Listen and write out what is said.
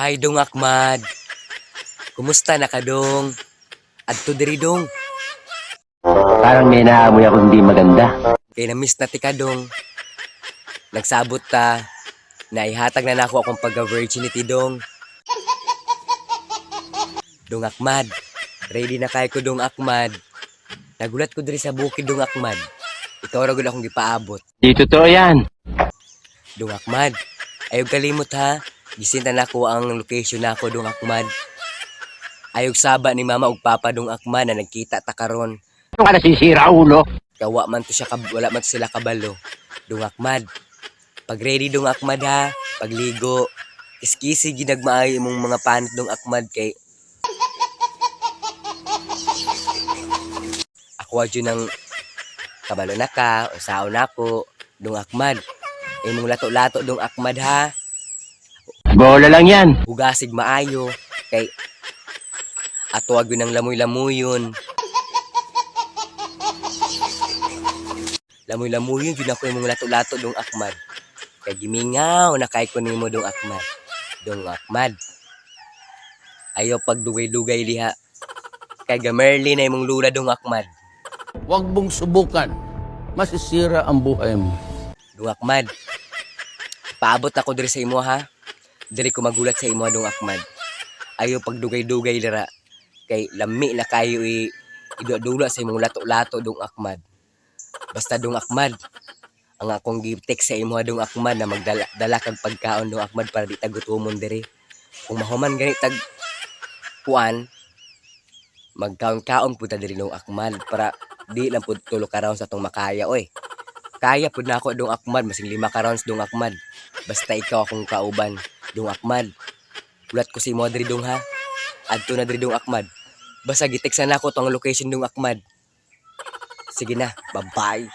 Hi dong Akmad. Kumusta na ka dong? Adto diri dong. Parang may naamoy ako hindi maganda. Kay na-miss na ti ka dong. Nagsabot ta. Naihatag na nako akong pagka-virginity dong. Dong Akmad. Ready na kay ko dong Akmad. Nagulat ko diri sa bukid dong Akmad. Ikaw ra gud akong gipaabot. Di totoo yan. Dong Akmad. Ayog kalimot ha. Gisintan nako ang location nako dong Akmad. Ayog saba ni mama ug papa dong Akmad na nagkita ta karon. Ano ka nasisira, ulo? Kawa man to siya wala man to sila kabalo. Dong Akmad. Pag ready dong Akmad ha. Pagligo. Iskisi ginagmaayo imong mga panit dong Akmad kay ako adyo ng kabalo na ka o sao na ko dong Akmad. Imong lato-lato dong Akmad ha. Bola lang yan. Hugasig maayo kay ato agyo ng lamoy-lamuyon. Lamoy-lamuyon yun ako imong lato-lato dong Akmad. Kay gimingaw na kay ko nimo dong Akmad. Dong Akmad. Ayo pagdugay-dugay liha. Kay gamerli na imong lula dong Akmad. Huwag mong subukan. Masisira ang buhay mo. Dong Akmad. Paabot ako diri sa imo ha. Diri ko magulat sa imo dong Akmad. Ayo pagdugay-dugay lira. Kay lami na kayo idudula sa imong lato-lato dong Akmad. Basta dong Akmad. Ang akong gi-text sa imo dong Akmad na magdala kag pagkaon dong Akmad para di tagutumon diri. Kung mahuman gani tag kuan magkaon-kaon pud ta diri dong Akmad para di lang pud tulo ka rounds atong makaya oy. Kaya pud na ako dong Akmad masing 5 ka rounds dong Akmad. Basta ikaw akong kauban dong Akmad. Ulat ko si mo diri dong ha. Adto na diri dong Akmad. Basta giteksan nako tong location dong Akmad. Sige na, bye-bye.